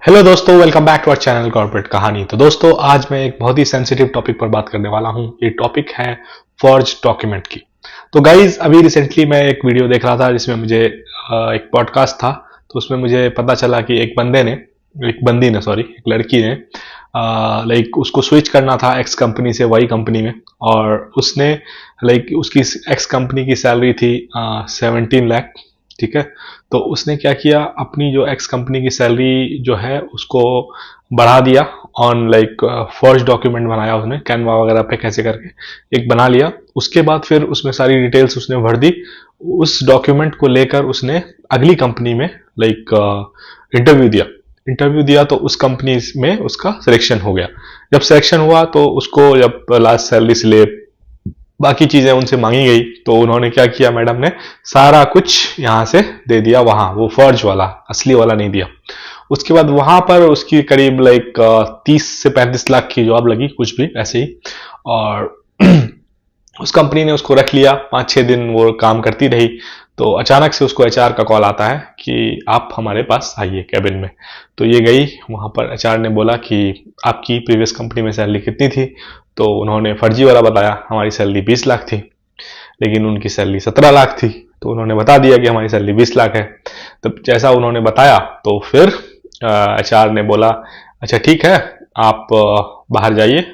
Hello दोस्तों, welcome back to our channel Corporate Kahani. तो दोस्तों, आज मैं एक बहुत ही सेंसिटिव टॉपिक पर बात करने वाला हूं। ये टॉपिक है फॉर्ज डॉक्यूमेंट की। तो गाइज, अभी रिसेंटली मैं एक वीडियो देख रहा था जिसमें मुझे एक पॉडकास्ट था। तो उसमें मुझे पता चला कि एक लड़की ने लाइक उसको स्विच करना था एक्स कंपनी से वाई कंपनी में, और उसने लाइक उसकी एक्स कंपनी की सैलरी थी 17 लाख। ठीक है, तो उसने क्या किया, अपनी जो एक्स कंपनी की सैलरी जो है उसको बढ़ा दिया ऑन लाइक फॉर्ज डॉक्यूमेंट बनाया उसने कैनवा वगैरह पे कैसे करके एक बना लिया। उसके बाद फिर उसमें सारी डिटेल्स उसने भर दी। उस डॉक्यूमेंट को लेकर उसने अगली कंपनी में लाइक इंटरव्यू दिया तो उस कंपनी में उसका सिलेक्शन हो गया। जब सिलेक्शन हुआ तो उसको जब लास्ट सैलरी स्लिप बाकी चीजें उनसे मांगी गई तो उन्होंने क्या किया, मैडम ने सारा कुछ यहां से दे दिया वहां, वो फर्ज वाला असली वाला नहीं दिया। उसके बाद वहां पर उसकी करीब लाइक 30 से 35 लाख की जॉब लगी, कुछ भी ऐसे ही। और उस कंपनी ने उसको रख लिया, 5-6 दिन वो काम करती रही। तो अचानक से उसको एचआर का कॉल आता है कि आप हमारे पास आइए कैबिन में। तो ये गई, वहां पर एचआर ने बोला कि आपकी प्रीवियस कंपनी में सैलरी कितनी थी। तो उन्होंने फर्जी वाला बताया, हमारी सैलरी 20 लाख थी, लेकिन उनकी सैलरी 17 लाख थी। तो उन्होंने बता दिया कि हमारी सैलरी 20 लाख है। तो जैसा उन्होंने बताया तो फिर एचआर ने बोला, अच्छा ठीक है, आप बाहर जाइए,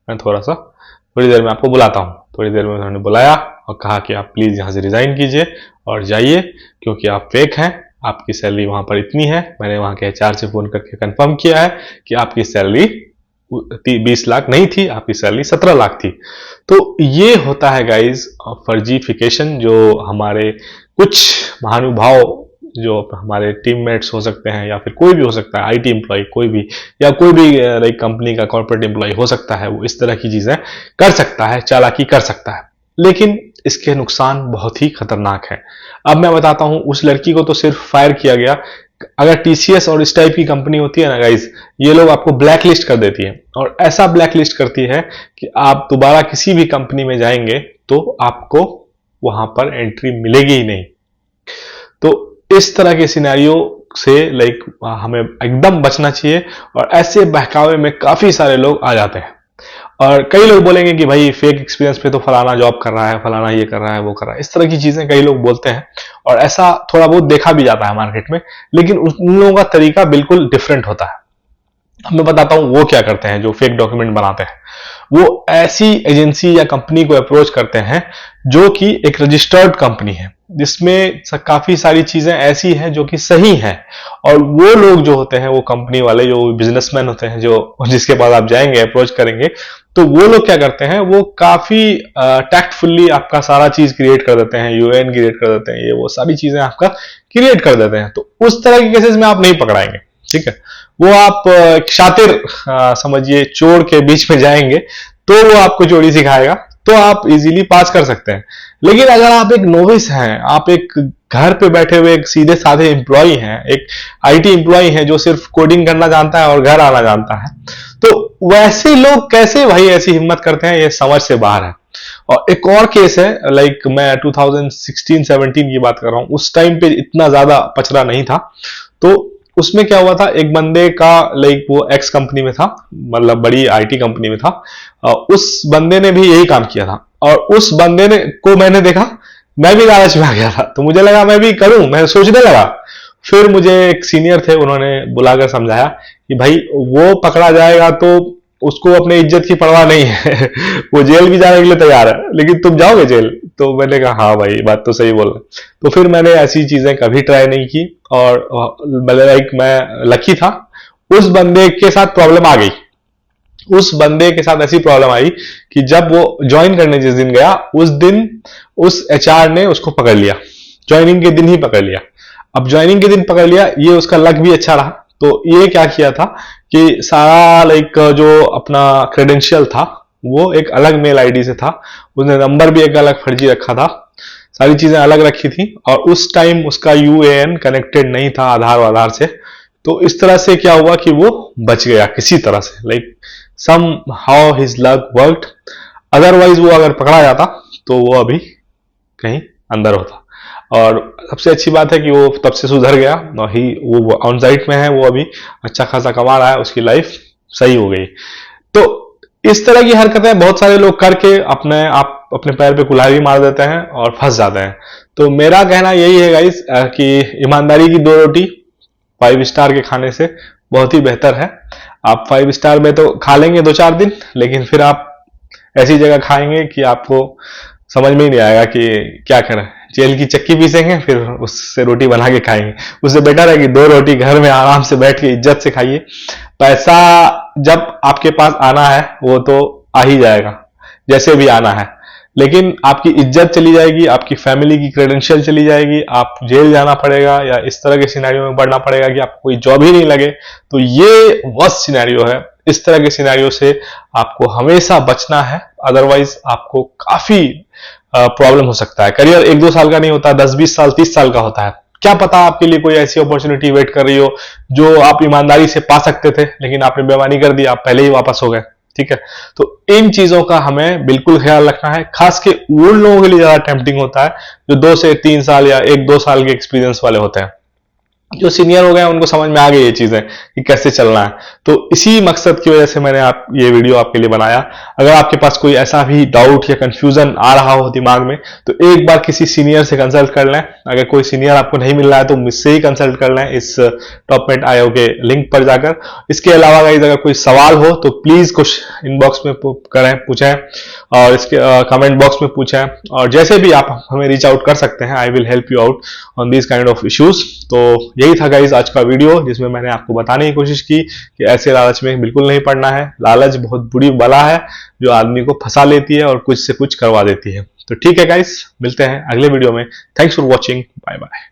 मैं थोड़ी देर में आपको बुलाता हूँ। थोड़ी देर में उन्होंने बुलाया और कहा कि आप प्लीज यहाँ से रिजाइन कीजिए और जाइए, क्योंकि आप फेक हैं, आपकी सैलरी वहां पर इतनी है। मैंने वहां के एचआर से फोन करके कंफर्म किया है कि आपकी सैलरी 20 लाख नहीं थी, आपकी सैलरी 17 लाख थी। तो ये होता है गाइज फर्जीफिकेशन, जो हमारे कुछ महानुभाव, जो हमारे टीममेट्स हो सकते हैं या फिर कोई भी हो सकता है, आईटी एम्प्लॉय कोई भी, या कोई भी लाइक कंपनी का कॉर्पोरेट एम्प्लॉय हो सकता है, वो इस तरह की चीजें कर सकता है, चालाकी कर सकता है। लेकिन इसके नुकसान बहुत ही खतरनाक है। अब मैं बताता हूं, उस लड़की को तो सिर्फ फायर किया गया। अगर टीसीएस और इस टाइप की कंपनी होती है ना गाइज, ये लोग आपको ब्लैक लिस्ट कर देती है, और ऐसा ब्लैक लिस्ट करती है कि आप दोबारा किसी भी कंपनी में जाएंगे तो आपको वहां पर एंट्री मिलेगी ही नहीं। तो इस तरह के सिनेरियो से लाइक हमें एकदम बचना चाहिए। और ऐसे बहकावे में काफी सारे लोग आ जाते हैं, और कई लोग बोलेंगे कि भाई फेक एक्सपीरियंस पे तो फलाना जॉब कर रहा है, फलाना ये कर रहा है, वो कर रहा है, इस तरह की चीजें कई लोग बोलते हैं। और ऐसा थोड़ा बहुत देखा भी जाता है मार्केट में, लेकिन उन लोगों का तरीका बिल्कुल डिफरेंट होता है। अब मैं बताता हूं वो क्या करते हैं जो फेक डॉक्यूमेंट बनाते हैं। वो ऐसी एजेंसी या कंपनी को अप्रोच करते हैं जो कि एक रजिस्टर्ड कंपनी है, जिसमें काफी सारी चीजें ऐसी हैं जो कि सही हैं। और वो लोग जो होते हैं, वो कंपनी वाले जो बिजनेसमैन होते हैं, जो जिसके पास आप जाएंगे, अप्रोच करेंगे, तो वो लोग क्या करते हैं, वो काफी टैक्टफुल्ली आपका सारा चीज क्रिएट कर देते हैं, यूएन क्रिएट कर देते हैं, ये वो सारी चीजें आपका क्रिएट कर देते हैं। तो उस तरह के केसेस में आप नहीं पकड़ाएंगे, ठीक है। वो आप शातिर समझिए चोर के बीच में जाएंगे तो वो आपको चोरी सिखाएगा, तो आप इजीली पास कर सकते हैं। लेकिन अगर आप एक नोविस हैं, आप एक घर पे बैठे हुए एक सीधे साधे एम्प्लॉय हैं, एक आईटी एम्प्लॉय हैं जो सिर्फ कोडिंग करना जानता है और घर आना जानता है, तो वैसे लोग कैसे भाई ऐसी हिम्मत करते हैं, ये समझ से बाहर है। और एक और केस है, लाइक मैं 2016-17 की बात कर रहा हूं, उस टाइम पे इतना ज्यादा पचरा नहीं था। तो उसमें क्या हुआ था, एक बंदे का लाइक वो एक्स कंपनी में था, मतलब बड़ी आईटी कंपनी में था। उस बंदे ने भी यही काम किया था, और उस बंदे ने को मैंने देखा, मैं भी लालच में आ गया था, तो मुझे लगा मैं भी करूं, मैं सोचने लगा। फिर मुझे एक सीनियर थे, उन्होंने बुलाकर समझाया कि भाई वो पकड़ा जाएगा तो उसको अपने इज्जत की परवाह नहीं है वो जेल भी जाने के लिए तैयार है, लेकिन तुम जाओगे जेल? तो मैंने कहा हाँ भाई, बात तो सही बोल रहे। तो फिर मैंने ऐसी चीजें कभी ट्राई नहीं की, और लाइक मैं लकी था। उस बंदे के साथ प्रॉब्लम आ गई, उस बंदे के साथ ऐसी प्रॉब्लम आई कि जब वो ज्वाइन करने जिस दिन गया, उस दिन उस एचआर ने उसको पकड़ लिया, ज्वाइनिंग के दिन ही पकड़ लिया। अब ज्वाइनिंग के दिन पकड़ लिया, ये उसका लक भी अच्छा रहा। तो ये क्या किया था कि सारा लाइक जो अपना क्रेडेंशियल था वो एक अलग मेल आईडी से था, उसने नंबर भी एक अलग फर्जी रखा था, सारी चीजें अलग रखी थी, और उस टाइम उसका यूएएन कनेक्टेड नहीं था आधार से। तो इस तरह से क्या हुआ कि वो बच गया किसी तरह से, like somehow his luck worked. Otherwise वो अगर पकड़ा जाता तो वो अभी कहीं अंदर होता। और सबसे अच्छी बात है कि वो तब से सुधर गया और ही वो ऑन साइट में है, वो अभी अच्छा खासा कमा रहा है, उसकी लाइफ सही हो गई। तो इस तरह की हरकतें बहुत सारे लोग करके अपने पैर पे कुल्हाड़ी मार देते हैं और फंस जाते हैं। तो मेरा कहना यही है गाइस कि ईमानदारी की दो रोटी 5 स्टार के खाने से बहुत ही बेहतर है। आप 5 स्टार में तो खा लेंगे 2-4 दिन, लेकिन फिर आप ऐसी जगह खाएंगे कि आपको समझ में ही नहीं आएगा कि क्या करें। जेल की चक्की पीसेंगे, फिर उससे रोटी बना के खाएंगे। उससे बेटर है कि 2 रोटी घर में आराम से बैठ के इज्जत से खाइए। पैसा जब आपके पास आना है वो तो आ ही जाएगा, जैसे भी आना है, लेकिन आपकी इज्जत चली जाएगी, आपकी फैमिली की क्रेडेंशियल चली जाएगी, आप जेल जाना पड़ेगा या इस तरह के सिनेरियो में पड़ना पड़ेगा कि आपको कोई जॉब ही नहीं लगे। तो ये वर्स्ट सिनेरियो है। इस तरह के सिनेरियो से आपको हमेशा बचना है, अदरवाइज आपको काफी प्रॉब्लम हो सकता है। करियर 1-2 साल का नहीं होता, 10-20 साल 30 साल का होता है। क्या पता आपके लिए कोई ऐसी अपॉर्चुनिटी वेट कर रही हो जो आप ईमानदारी से पा सकते थे, लेकिन आपने बेईमानी कर दी, आप पहले ही वापस हो गए। ठीक है, तो इन चीजों का हमें बिल्कुल ख्याल रखना है। खास के उन लोगों के लिए ज्यादा टेम्पटिंग होता है जो 2 से 3 साल या 1-2 साल के एक्सपीरियंस वाले होते हैं। जो सीनियर हो गए उनको समझ में आ गई ये चीजें कि कैसे चलना है। तो इसी मकसद की वजह से मैंने ये वीडियो आपके लिए बनाया। अगर आपके पास कोई ऐसा भी डाउट या कंफ्यूजन आ रहा हो दिमाग में, तो एक बार किसी सीनियर से कंसल्ट कर लें। अगर कोई सीनियर आपको नहीं मिल रहा है तो मुझसे ही कंसल्ट कर लें इस टॉपमेट आईओ के लिंक पर जाकर। इसके अलावा गाइस अगर कोई सवाल हो तो प्लीज कुछ इनबॉक्स में करें, पूछें, और इसके कमेंट बॉक्स में पूछें, और जैसे भी आप हमें रीच आउट कर सकते हैं। I will help you out on this kind of issues. तो यही था गाइज आज का वीडियो, जिसमें मैंने आपको बताने की कोशिश की कि ऐसे लालच में बिल्कुल नहीं पड़ना है। लालच बहुत बुरी बला है जो आदमी को फंसा लेती है और कुछ से कुछ करवा देती है। तो ठीक है गाइज, मिलते हैं अगले वीडियो में। Thanks for watching, bye bye.